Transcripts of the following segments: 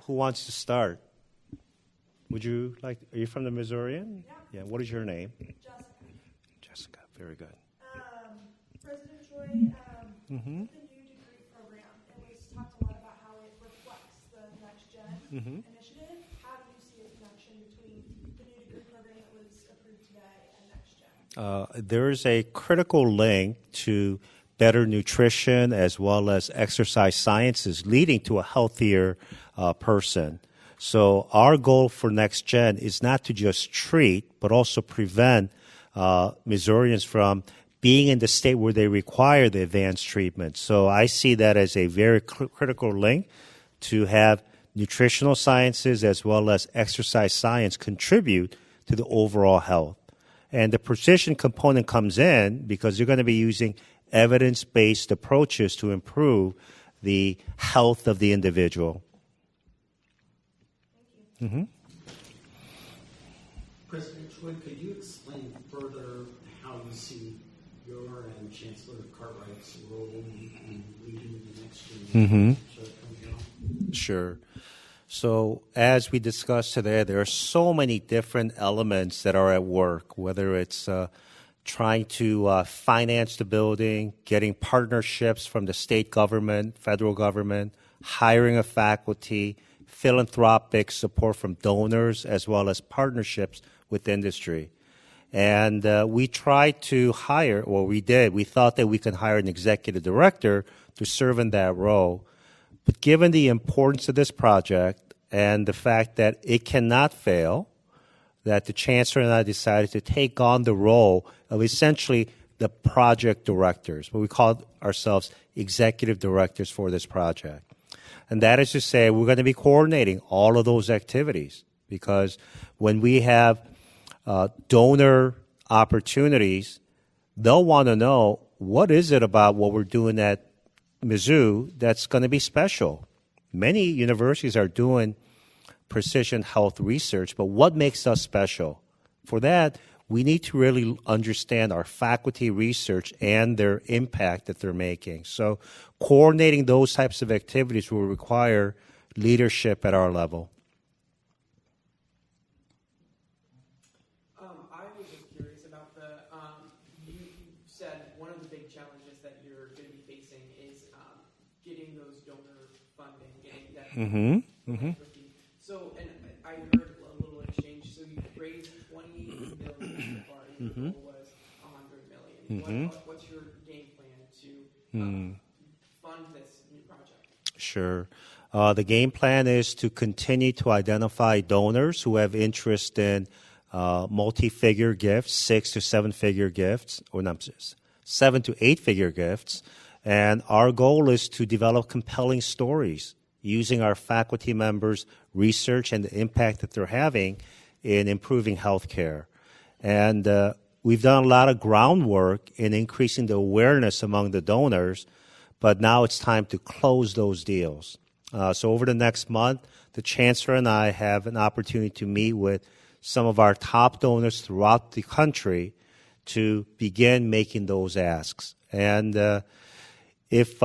who wants to start? Would you like, are you from the Missourian? Yeah. What is your name? Jessica. Jessica, very good. President Choi, Mm-hmm. with the new degree program, it was talked a lot about how it reflects the Next Gen initiative. How do you see a connection between the new degree program that was approved today and Next Gen? There is a critical link to better nutrition as well as exercise sciences leading to a healthier person. So our goal for Next Gen is not to just treat, but also prevent Missourians from being in the state where they require the advanced treatment. So I see that as a very critical link to have nutritional sciences as well as exercise science contribute to the overall health. And the precision component comes in because you're going to be using evidence-based approaches to improve the health of the individual. Mm-hmm. President Choi, could you explain further how you see your and Chancellor Cartwright's role in leading the Next Gen? Sure. So as we discussed today, there are so many different elements that are at work, whether it's trying to finance the building, getting partnerships from the state government, federal government, hiring of faculty, philanthropic support from donors, as well as partnerships with industry. And we tried to hire, or we did, we thought that we could hire an executive director to serve in that role. But given the importance of this project and the fact that it cannot fail, that the Chancellor and I decided to take on the role of essentially the project directors, what we call ourselves executive directors for this project. And that is to say, we're going to be coordinating all of those activities because when we have donor opportunities, they'll want to know what is it about what we're doing at Mizzou that's going to be special. Many universities are doing precision health research, but what makes us special? For that, we need to really understand our faculty research and their impact that they're making. So coordinating those types of activities will require leadership at our level. I was just curious about you said one of the big challenges that you're going to be facing is getting those donor funding, getting that. So, and I heard a little exchange. So you raised $20 million so far. Your goal was $100 million. What's your game plan to fund this new project? Sure. The game plan is to continue to identify donors who have interest in multi-figure gifts, 6 to 7 figure gifts, or not 7 to 8 figure gifts. And our goal is to develop compelling stories using our faculty members' research and the impact that they're having in improving healthcare. And we've done a lot of groundwork in increasing the awareness among the donors, but now it's time to close those deals. So over the next month, the Chancellor and I have an opportunity to meet with some of our top donors throughout the country to begin making those asks. And if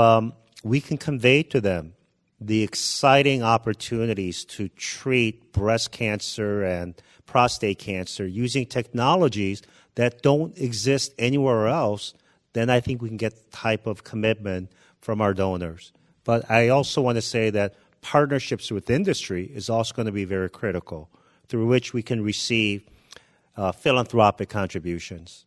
we can convey to them the exciting opportunities to treat breast cancer and prostate cancer using technologies that don't exist anywhere else, then I think we can get the type of commitment from our donors. But I also want to say that partnerships with industry is also going to be very critical, through which we can receive philanthropic contributions.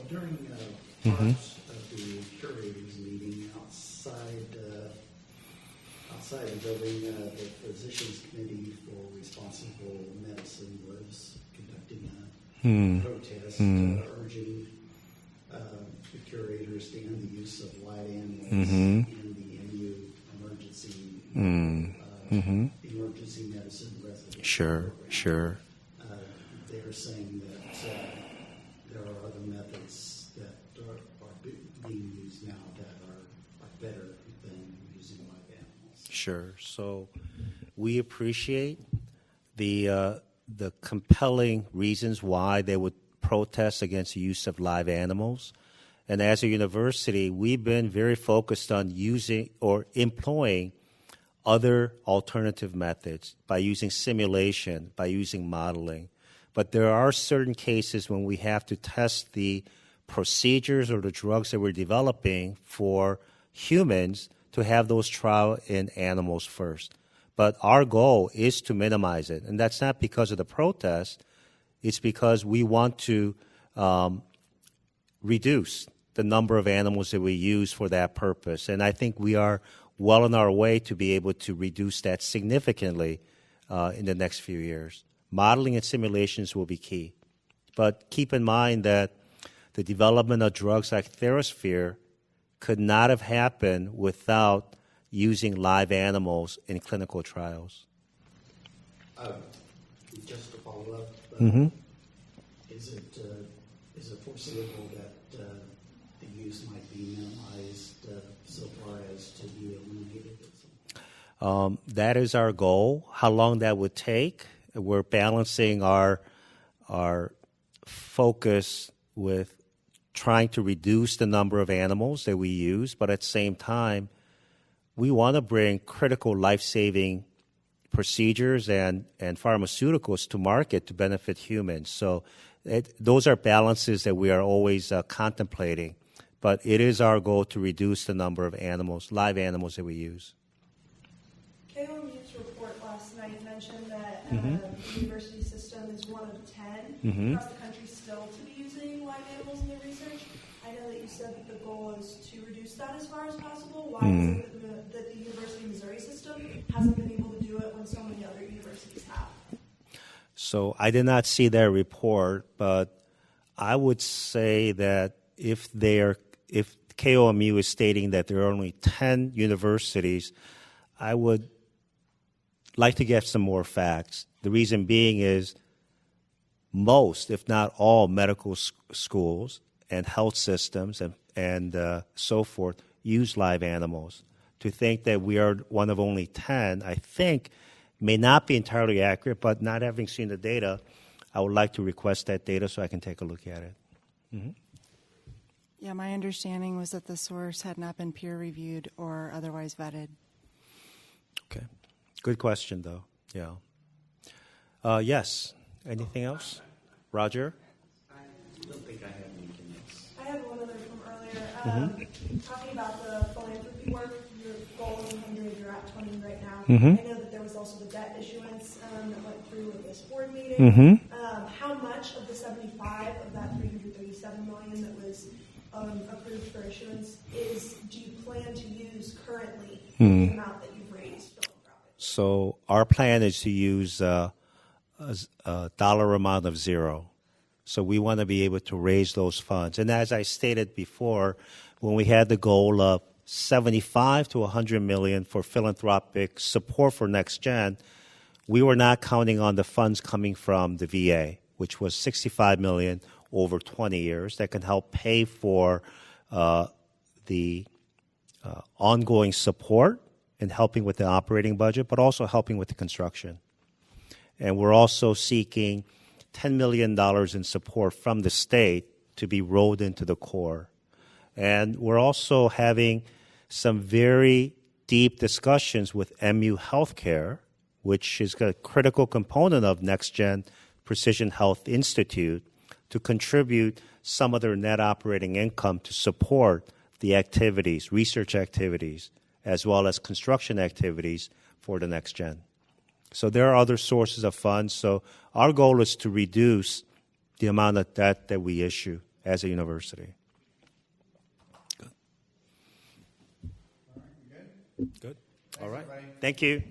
During parts of the Curators meeting outside the building, the Physicians Committee for Responsible Medicine was conducting a protest urging the Curators to end the use of live animals in the MU emergency medicine residency program. Sure. They're saying that there are other methods that are being used now that are better than using live animals. Sure. So we appreciate the compelling reasons why they would protests against the use of live animals. And as a university, we've been very focused on using or employing other alternative methods by using simulation, by using modeling. But there are certain cases when we have to test the procedures or the drugs that we're developing for humans to have those trial in animals first. But our goal is to minimize it. And that's not because of the protest. It's because we want to reduce the number of animals that we use for that purpose. And I think we are well on our way to be able to reduce that significantly in the next few years. Modeling and simulations will be key. But keep in mind that the development of drugs like TheraSphere could not have happened without using live animals in clinical trials. Just to follow up, is it foreseeable that the use might be minimized so far as to be eliminated? That is our goal. How long that would take, we're balancing our focus with trying to reduce the number of animals that we use, but at the same time, we want to bring critical life-saving procedures and pharmaceuticals to market to benefit humans. So those are balances that we are always contemplating. But it is our goal to reduce the number of animals, live animals that we use. KOMU's report last night mentioned that the university system is one of 10 across the country still to be using live animals in their research. I know that you said that the goal is to reduce that as far as possible. Why is it that the University of Missouri system hasn't been able to do it when so many other universities have? So I did not see their report, but I would say that if KOMU is stating that there are only 10 universities, I would like to get some more facts. The reason being is most, if not all, medical schools and health systems and so forth use live animals. To think that we are one of only 10, I think, may not be entirely accurate, but not having seen the data, I would like to request that data so I can take a look at it. Yeah, my understanding was that the source had not been peer-reviewed or otherwise vetted. Okay. Good question, though. Yeah. Yes. Anything else? Roger? I don't think I have anything else. I had one other from earlier. Talking about the philanthropy work, your goal is 100, you're at 20 right now. I know that there was also the debt issuance that went through with this board meeting. How much of the 75 of that 337 million that was approved for issuance do you plan to use currently the amount that you've raised philanthropic? So our plan is to use a dollar amount of zero. So we want to be able to raise those funds. And as I stated before, when we had the goal of 75 to 100 million for philanthropic support for Next Gen, we were not counting on the funds coming from the VA, which was 65 million over 20 years that can help pay for the ongoing support and helping with the operating budget, but also helping with the construction. And we're also seeking $10 million in support from the state to be rolled into the core. And we're also having some very deep discussions with MU Healthcare, which is a critical component of Next Gen Precision Health Institute, to contribute some of their net operating income to support the activities, research activities, as well as construction activities for the Next Gen. So there are other sources of funds. So our goal is to reduce the amount of debt that we issue as a university. Good. Good. All right. Thank you.